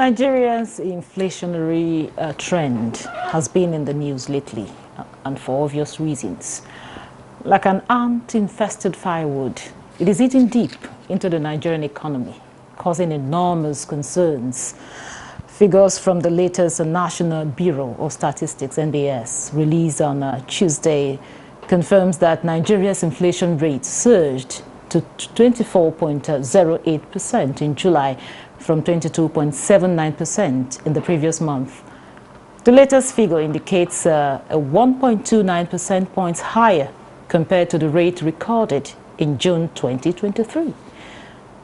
Nigeria's inflationary trend has been in the news lately, and for obvious reasons. Like an ant-infested firewood, it is eating deep into the Nigerian economy, causing enormous concerns. Figures from the latest National Bureau of Statistics, NBS, released on Tuesday, confirms that Nigeria's inflation rate surged to 24.08% in July from 22.79% in the previous month. The latest figure indicates a 1.29 percentage points higher compared to the rate recorded in June 2023.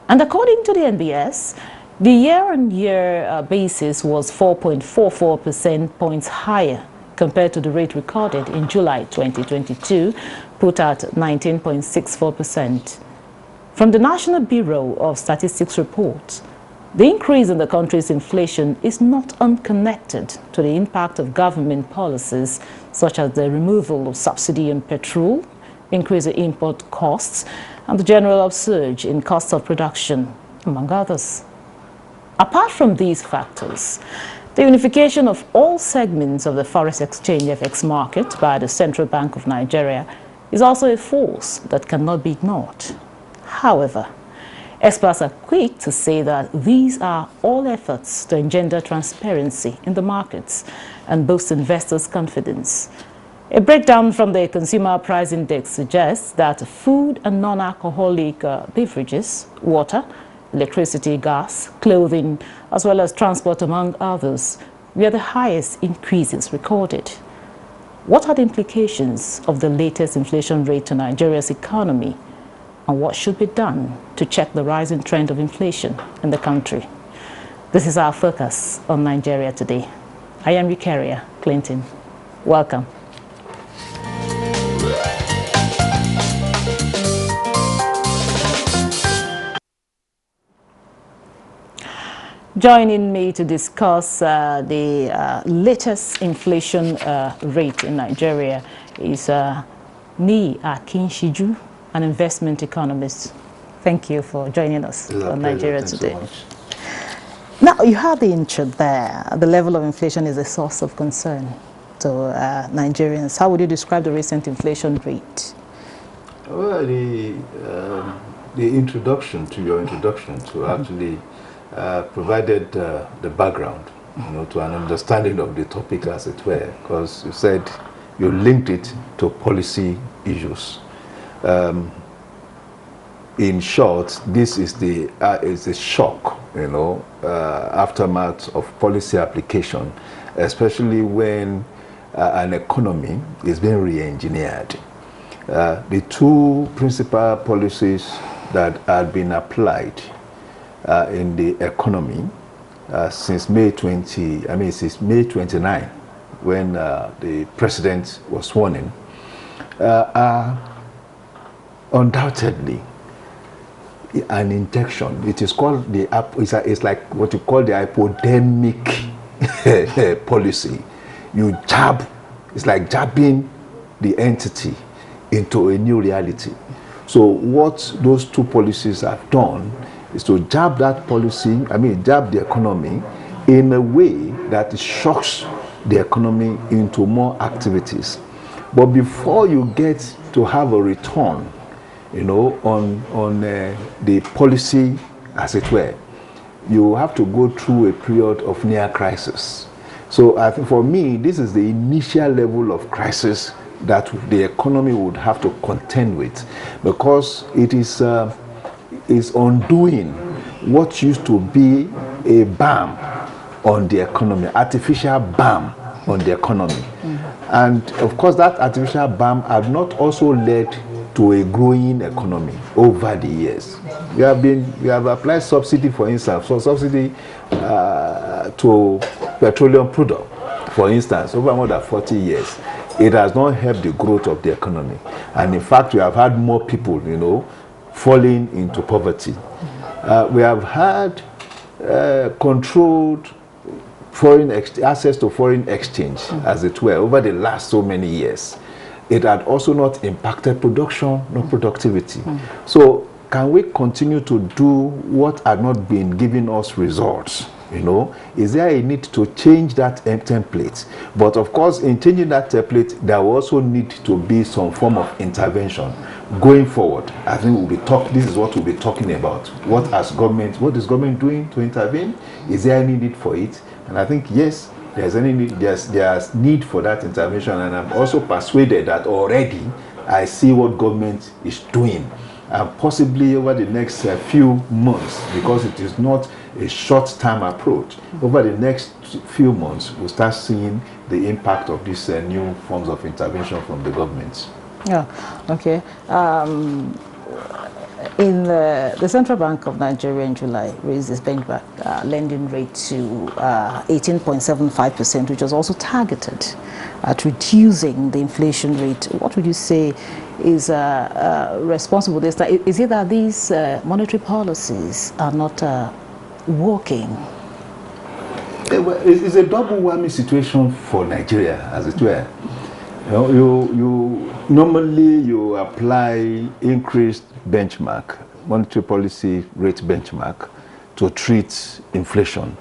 And according to the NBS, the year-on-year basis was 4.44 percentage points higher compared to the rate recorded in July 2022, put at 19.64%. From the National Bureau of Statistics report, the increase in the country's inflation is not unconnected to the impact of government policies such as the removal of subsidy on petrol, increase in import costs, and the general upsurge in cost of production, among others. Apart from these factors, the unification of all segments of the forex exchange FX market by the Central Bank of Nigeria is also a force that cannot be ignored. However, experts are quick to say that these are all efforts to engender transparency in the markets and boost investors' confidence. A breakdown from the Consumer Price Index suggests that food and non-alcoholic beverages, water, electricity, gas, clothing, as well as transport, among others, were the highest increases recorded. What are the implications of the latest inflation rate to Nigeria's economy? And what should be done to check the rising trend of inflation in the country? This is our focus on Nigeria Today. I am Eucharia Clinton. Welcome. Joining me to discuss the latest inflation rate in Nigeria is Ni Akinshiju, an investment economist. Thank you for joining us on Nigeria Today. So now, you had the intro there. The level of inflation is a source of concern to Nigerians. How would you describe the recent inflation rate? Well, the introduction to your introduction to actually provided the background, to an understanding of the topic, as it were, because you said you linked it to policy issues. In short, this is the shock, aftermath of policy application, especially when an economy is being re-engineered. The two principal policies that had been applied in the economy since May 29, when the president was sworn in, are undoubtedly an injection. It is called it's like what you call the hypodermic policy. You jab, it's like jabbing the entity into a new reality. So what those two policies have done is to jab that policy, jab the economy in a way that shocks the economy into more activities. But before you get to have a return, on the policy, as it were, you have to go through a period of near crisis. So I think for me, this is the initial level of crisis that the economy would have to contend with, because it is undoing what used to be a balm on the economy, artificial balm on the economy. And of course, that artificial balm had not also led to a growing economy over the years. We have applied subsidy, for instance, subsidy to petroleum product, for instance, over more than 40 years. It has not helped the growth of the economy. And in fact, we have had more people, falling into poverty. We have had controlled access to foreign exchange, as it were, over the last so many years. It had also not impacted production nor productivity. So can we continue to do what had not been giving us results? You know, is there a need to change that template? But of course, in changing that template, there will also need to be some form of intervention going forward. I think we'll be this is what we'll be talking about. What is government doing to intervene? Is there any need for it? And I think yes, there's need for that intervention, and I'm also persuaded that already I see what government is doing. And possibly over the next few months, because it is not a short-term approach, over the next few months, we'll start seeing the impact of these new forms of intervention from the government. Yeah, okay. In the Central Bank of Nigeria in July raised its benchmark lending rate to 18.75%, which was also targeted at reducing the inflation rate. What would you say is responsible for this? Is it that these monetary policies are not working? It's a double whammy situation for Nigeria, as it were. You normally you apply increased benchmark, monetary policy rate benchmark, to treat inflation.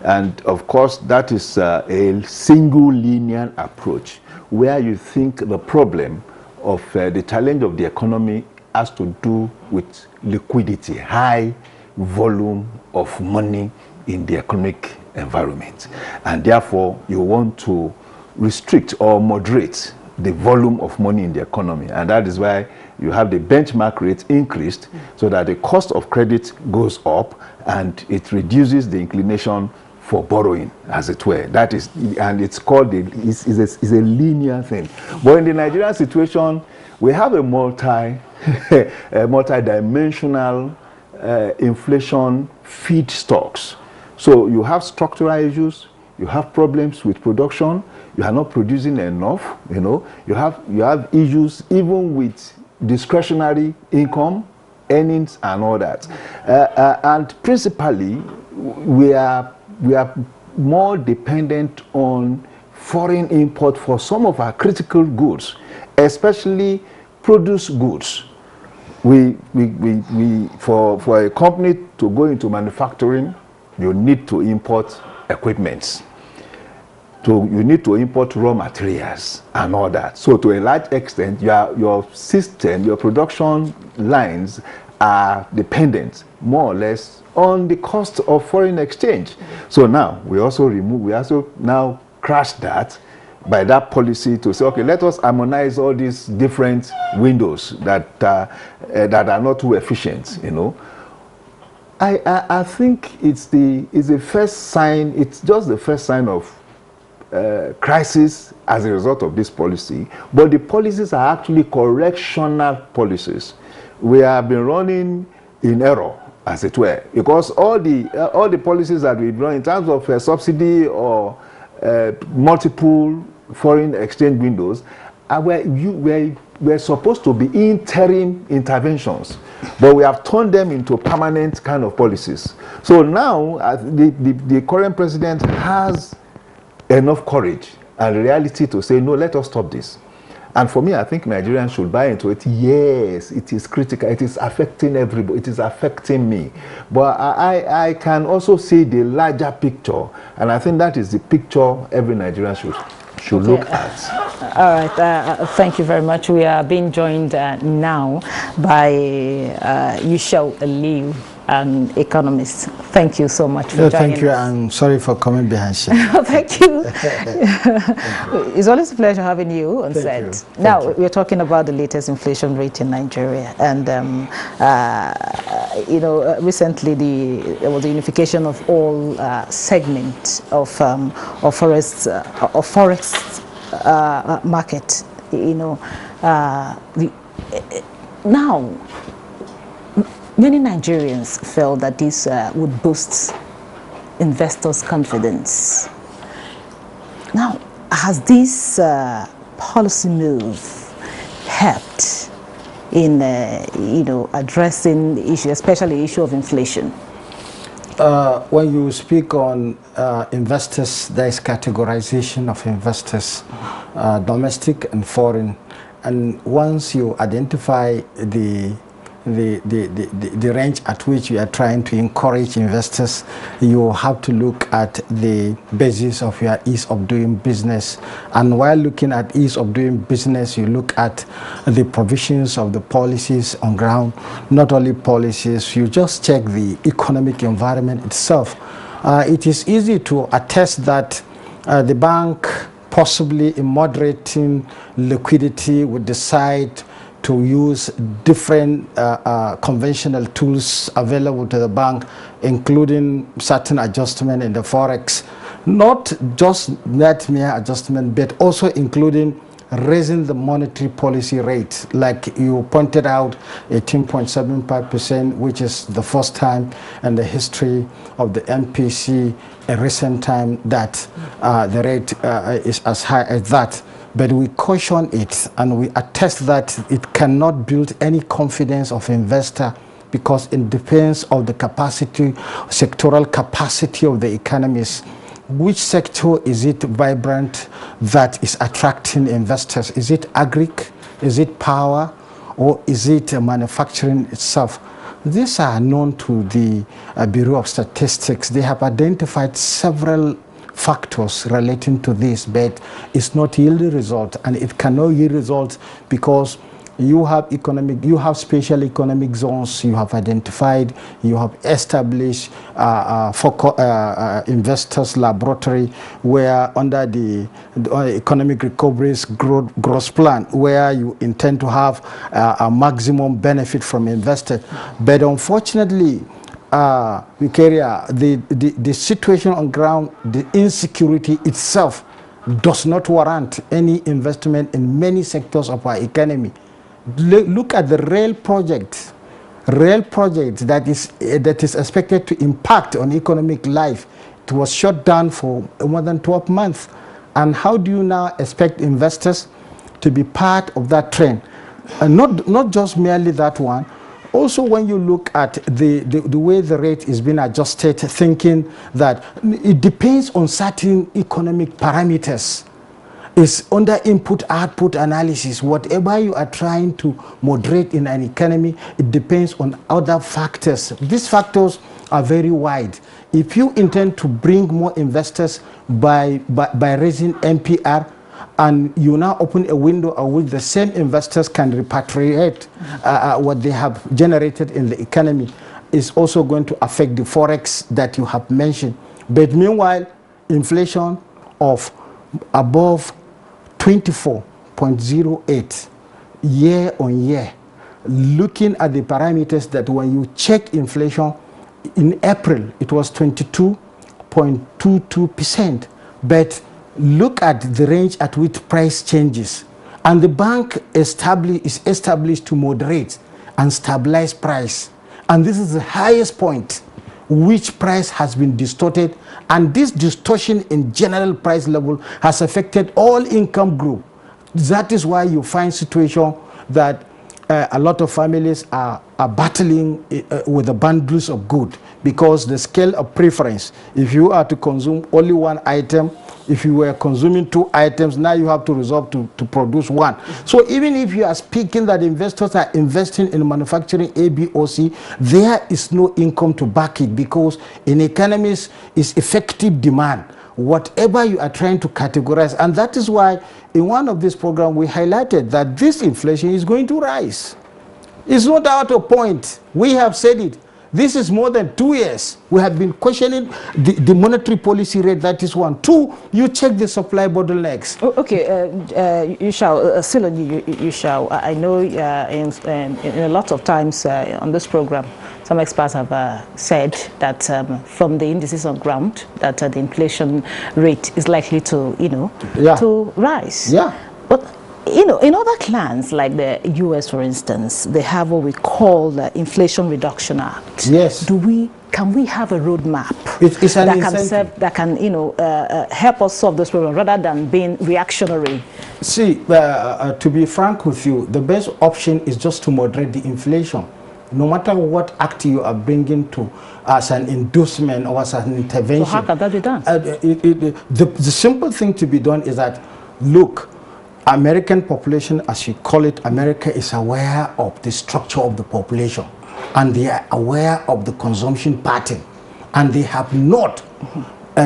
And of course, that is a single linear approach where you think the problem of the challenge of the economy has to do with liquidity, high volume of money in the economic environment. And therefore, you want to restrict or moderate the volume of money in the economy. And that is why you have the benchmark rate increased so that the cost of credit goes up and it reduces the inclination for borrowing, as it were. That is, and it's called, it's a linear thing. But in the Nigerian situation, we have a multi-dimensional inflation feedstocks. So you have structural issues, you have problems with production, you are not producing enough, you have issues even with discretionary income, earnings and all that. And principally, we are more dependent on foreign import for some of our critical goods, especially produce goods. For a company to go into manufacturing, you need to import equipment. So you need to import raw materials and all that. So to a large extent, your system, your production lines are dependent more or less on the cost of foreign exchange. So now we also now crash that by that policy to say, okay, let us harmonize all these different windows that are not too efficient, I think it's the first sign, it's just the first sign of crisis as a result of this policy, but the policies are actually correctional policies. We have been running in error, as it were, because all the policies that we run in terms of subsidy or multiple foreign exchange windows were supposed to be interim interventions, but we have turned them into permanent kind of policies. So now the current president has enough courage and reality to say, no, let us stop this. And for me, I think Nigerians should buy into it. Yes, it is critical. It is affecting everybody. It is affecting me. But I can also see the larger picture. And I think that is the picture every Nigerian should look at. All right. Thank you very much. We are being joined now by Yushau Aliyu, an economist. Thank you so much for joining Thank you. us. I'm sorry for coming behind. Thank you. It's always a pleasure having you on set. Now, we're talking about the latest inflation rate in Nigeria. And, recently there was the unification of all segments of forex market. Now, many Nigerians felt that this would boost investors' confidence. Now, has this policy move helped in, addressing the issue, especially the issue of inflation? When you speak on investors, there is categorization of investors, domestic and foreign. And once you identify the the range at which you are trying to encourage investors, you have to look at the basis of your ease of doing business. And while looking at ease of doing business, you look at the provisions of the policies on ground. Not only policies, you just check the economic environment itself. It is easy to attest that the bank, possibly in moderating liquidity, would decide to use different conventional tools available to the bank, including certain adjustment in the forex. Not just that mere adjustment, but also including raising the monetary policy rate. Like you pointed out, 18.75%, which is the first time in the history of the MPC, a recent time that the rate is as high as that. But we caution it and we attest that it cannot build any confidence of investor, because it depends on the capacity, sectoral capacity of the economies. Which sector is it vibrant that is attracting investors? Is it agric? Is it power? Or is it manufacturing itself? These are known to the Bureau of Statistics. They have identified several factors relating to this, but it's not yielding result, and it cannot yield results because you have special economic zones you have identified, you have established investors laboratory where under the economic recovery's growth plan, where you intend to have a maximum benefit from investors. But unfortunately, the situation on ground, the insecurity itself does not warrant any investment in many sectors of our economy. Look at the rail project that is expected to impact on economic life. It was shut down for more than 12 months. And how do you now expect investors to be part of that trend? And not just merely that one. Also, when you look at the way the rate is being adjusted, thinking that it depends on certain economic parameters. It's under input-output analysis. Whatever you are trying to moderate in an economy, it depends on other factors. These factors are very wide. If you intend to bring more investors by raising MPR, and you now open a window at which the same investors can repatriate what they have generated in the economy, is also going to affect the forex that you have mentioned. But meanwhile, inflation of above 24.08 year on year, looking at the parameters that when you check inflation in April, it was 22.22%. But look at the range at which price changes. And the bank is established to moderate and stabilize price. And this is the highest point which price has been distorted, and this distortion in general price level has affected all income group. That is why you find situation that a lot of families are battling with the bundles of good, because the scale of preference, if you are to consume only one item, if you were consuming 2 items, now you have to resolve to produce 1. So even if you are speaking that investors are investing in manufacturing A, B, or C, there is no income to back it, because in economies is effective demand. Whatever you are trying to categorize, and that is why in one of these programs we highlighted that this inflation is going to rise. It's not out of point. We have said it. This is more than 2 years. We have been questioning the monetary policy rate. That is one. 2, you check the supply bottlenecks. Okay, you shall, still on you shall. I know in a lot of times on this program, some experts have said that from the indices on ground, that the inflation rate is likely to, to rise. Yeah. But in other clans, like the US, for instance, they have what we call the Inflation Reduction Act. Yes. Can we have a roadmap that can help us solve this problem rather than being reactionary? See, to be frank with you, the best option is just to moderate the inflation. No matter what act you are bringing to as an inducement or as an intervention. So how can that be done? The simple thing to be done is that, look, American population, as you call it, America is aware of the structure of the population, and they are aware of the consumption pattern, and they have not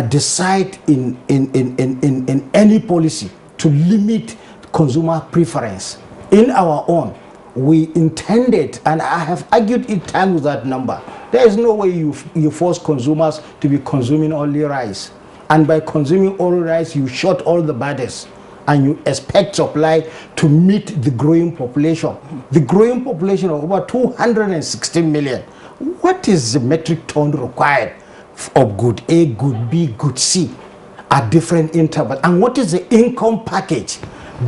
decided in any policy to limit consumer preference. In our own, we intended, and I have argued it time with that number, there is no way you force consumers to be consuming only rice. And by consuming only rice, you shut all the borders, and you expect supply to meet the growing population. The growing population of over 216 million. What is the metric ton required of good A, good B, good C at different intervals? And what is the income package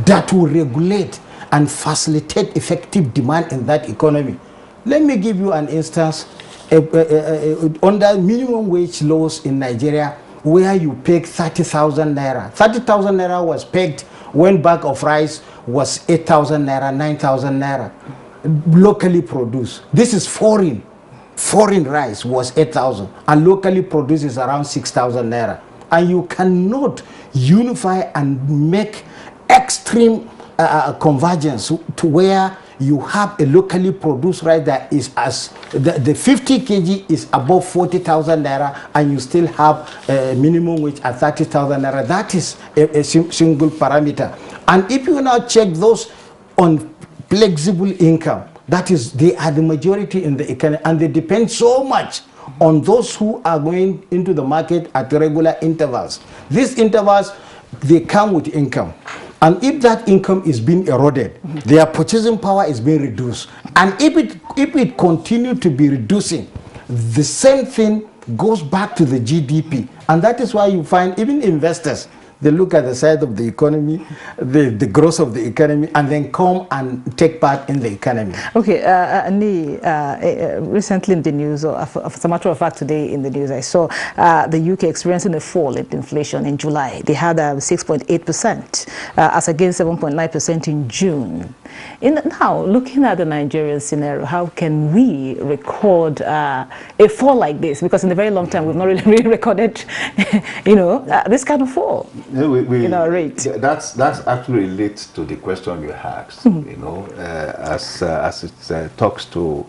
that will regulate and facilitate effective demand in that economy? Let me give you an instance. Under minimum wage laws in Nigeria, where you peg 30,000 naira. 30,000 naira was pegged when bag of rice was 8,000 naira, 9,000 naira, locally produced. This is foreign. Foreign rice was 8,000, and locally produced is around 6,000 naira. And you cannot unify and make extreme convergence to where you have a locally produced rice that is as the 50 kg is above 40,000 naira, and you still have a minimum wage at 30,000 naira. That is a single parameter. And if you now check those on flexible income, that is, they are the majority in the economy, and they depend so much on those who are going into the market at regular intervals. These intervals, they come with income. And if that income is being eroded, their purchasing power is being reduced. And if it continues to be reducing, the same thing goes back to the GDP. And that is why you find even investors, they look at the side of the economy, the growth of the economy, and then come and take part in the economy. Okay, recently in the news, or as a matter of fact today in the news, I saw the UK experiencing a fall in inflation in July. They had 6.8% as against 7.9% in June. Now, looking at the Nigerian scenario, how can we record a fall like this? Because in a very long time, we've not really recorded, this kind of fall. In our rate. That's actually relates to the question you asked. As it talks to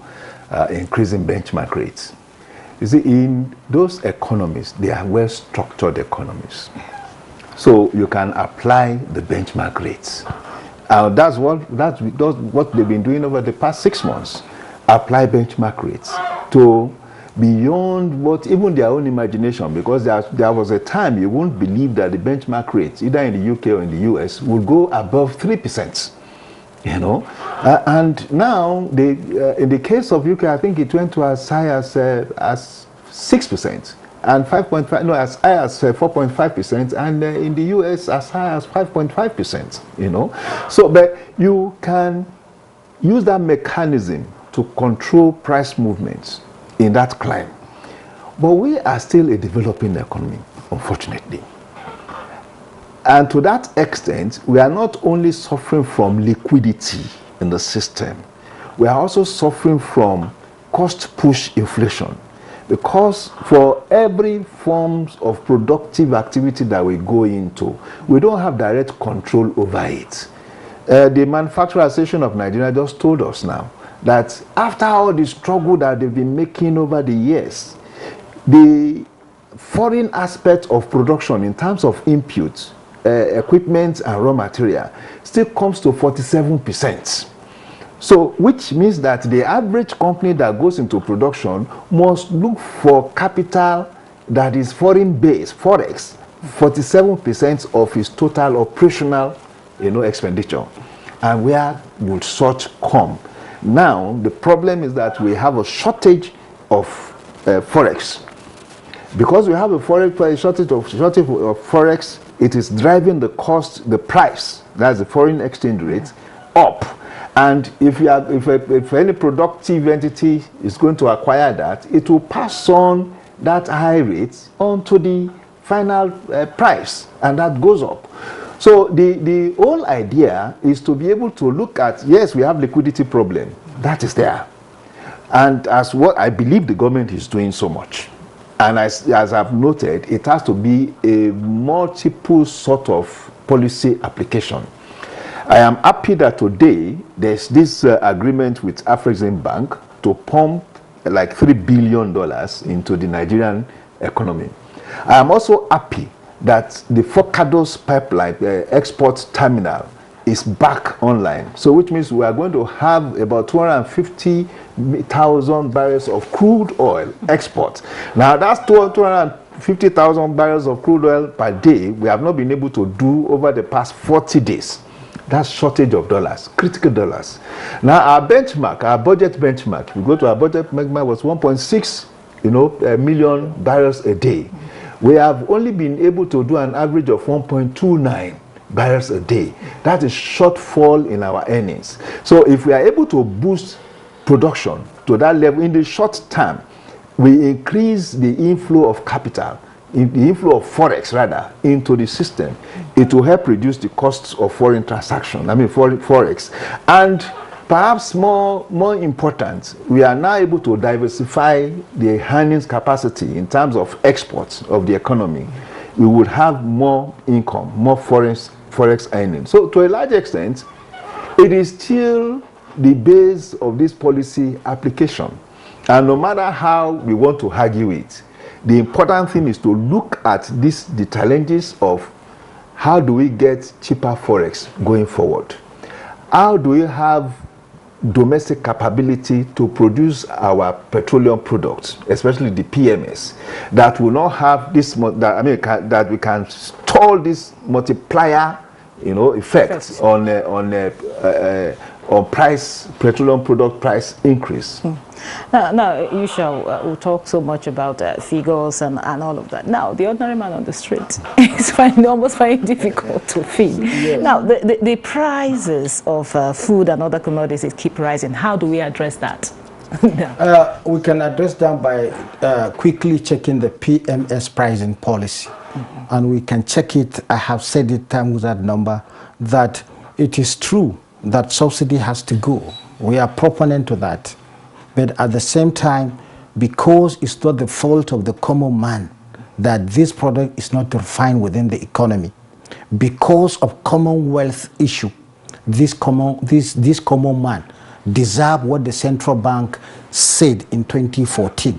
increasing benchmark rates. You see, in those economies, they are well-structured economies, so you can apply the benchmark rates. That's what they've been doing over the past 6 months. Apply benchmark rates to beyond what even their own imagination, because there was a time you wouldn't believe that the benchmark rates, either in the UK or in the US, would go above 3%. And now in the case of UK, I think it went to as high as 6%, and 5.5, no, as high as 4.5%, and in the US as high as 5.5%. So, but you can use that mechanism to control price movements in that climate. But we are still a developing economy, unfortunately. And to that extent, we are not only suffering from liquidity in the system, we are also suffering from cost push inflation. Because for every forms of productive activity that we go into, we don't have direct control over it. The Manufacturing Association of Nigeria just told us now that after all the struggle that they've been making over the years, the foreign aspect of production in terms of inputs, equipment and raw material still comes to 47%. So, which means that the average company that goes into production must look for capital that is foreign based, forex, 47% of its total operational, expenditure. And where would such come? Now, the problem is that we have a shortage of forex. Because we have a shortage of forex, it is driving the cost, the price, that's the foreign exchange rate, up. And if any productive entity is going to acquire that, it will pass on that high rate onto the final price, and that goes up. So the whole idea is to be able to look at, yes, we have liquidity problem, that is there. And as what I believe the government is doing so much. And as I've noted, it has to be a multiple sort of policy application. I am happy that today there's this agreement with Afrexim Bank to pump like $3 billion into the Nigerian economy. I am also happy that the Forcados pipeline export terminal is back online. So which means we are going to have about 250,000 barrels of crude oil export. Now that's 250,000 barrels of crude oil per day we have not been able to do over the past 40 days. That's shortage of dollars, critical dollars. Now our benchmark, our budget benchmark, we go to our budget benchmark was 1.6 million barrels a day. We have only been able to do an average of 1.29 barrels a day. That is shortfall in our earnings. So if we are able to boost production to that level in the short term, we increase the inflow of capital, the inflow of forex rather, into the system. It will help reduce the costs of foreign transaction, forex. And perhaps more important, we are now able to diversify the earnings capacity in terms of exports of the economy. We would have more income, more forex earnings. So to a large extent, it is still the base of this policy application. And no matter how we want to argue it, the important thing is to look at the challenges of how do we get cheaper forex going forward? How do we have domestic capability to produce our petroleum products, especially the PMS, that will not have this, that we can store this multiplier, effect on price, petroleum product price increase. Now you shall we'll talk so much about figures and all of that. Now the ordinary man on the street is almost very difficult to feed. Yes. Now the prices of food and other commodities keep rising. How do we address that? We can address that by quickly checking the PMS pricing policy. And we can check it. I have said it time with that number, that it is true that subsidy has to go. We are proponent to that. But at the same time, because it's not the fault of the common man that this product is not refined within the economy, because of commonwealth issue, this common man deserve what the central bank said in 2014,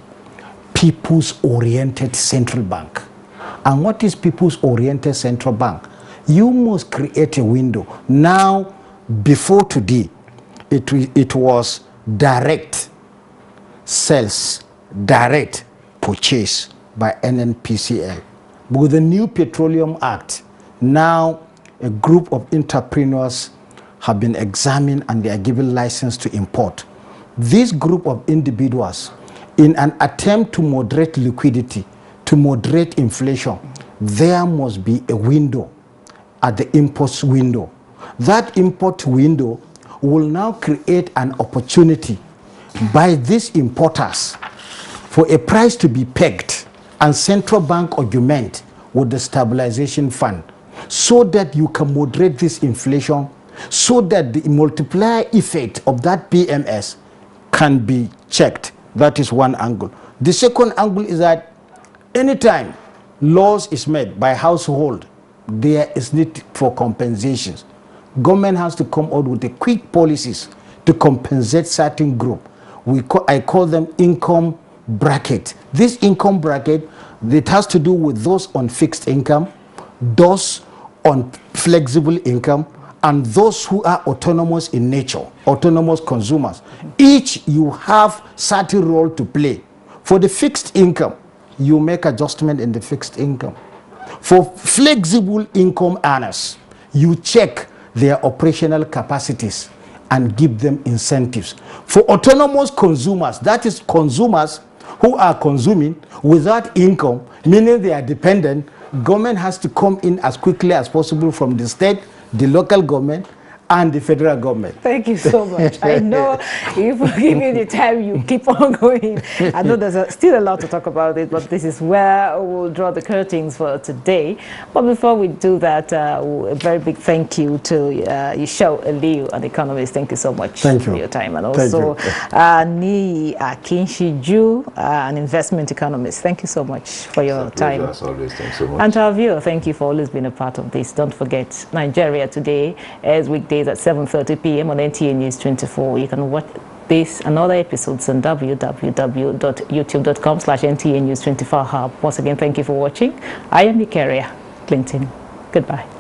people's oriented central bank. And what is people's oriented central bank? You must create a window. Now, before today, it was direct sales, direct purchase by NNPCL. But with the new Petroleum Act, now a group of entrepreneurs have been examined and they are given license to import. This group of individuals, in an attempt to moderate liquidity, to moderate inflation, there must be a window at the import window. That import window will now create an opportunity by these importers for a price to be pegged and central bank augment with the stabilization fund so that you can moderate this inflation, so that the multiplier effect of that PMS can be checked. That is one angle. The second angle is that anytime laws is made by household, there is need for compensations. Government has to come out with the quick policies to compensate certain group. I call them income bracket. This income bracket, it has to do with those on fixed income, those on flexible income, and those who are autonomous in nature, autonomous consumers. Each you have certain role to play. For the fixed income, you make adjustment in the fixed income. For flexible income earners, you check their operational capacities and give them incentives. For autonomous consumers, that is consumers who are consuming without income, meaning they are dependent, government has to come in as quickly as possible from the state, the local government, and the federal government. Thank you so much. I know if you give me the time, you keep on going. I know there's still a lot to talk about it, but this is where we'll draw the curtains for today. But before we do that, a very big thank you to Yushau Aliyu, an economist. Thank you so much for your time. And also Ni Akinshiju, an investment economist. Thank you so much for your time. As always, thanks so much. And to our viewer, thank you for always being a part of this. Don't forget, Nigeria Today is weekday Weekdays at 7:30 p.m. on NTA News 24. You can watch this and other episodes on www.youtube.com/NTA News 24 Hub. Once again, thank you for watching. I am Ikaria Clinton. Goodbye.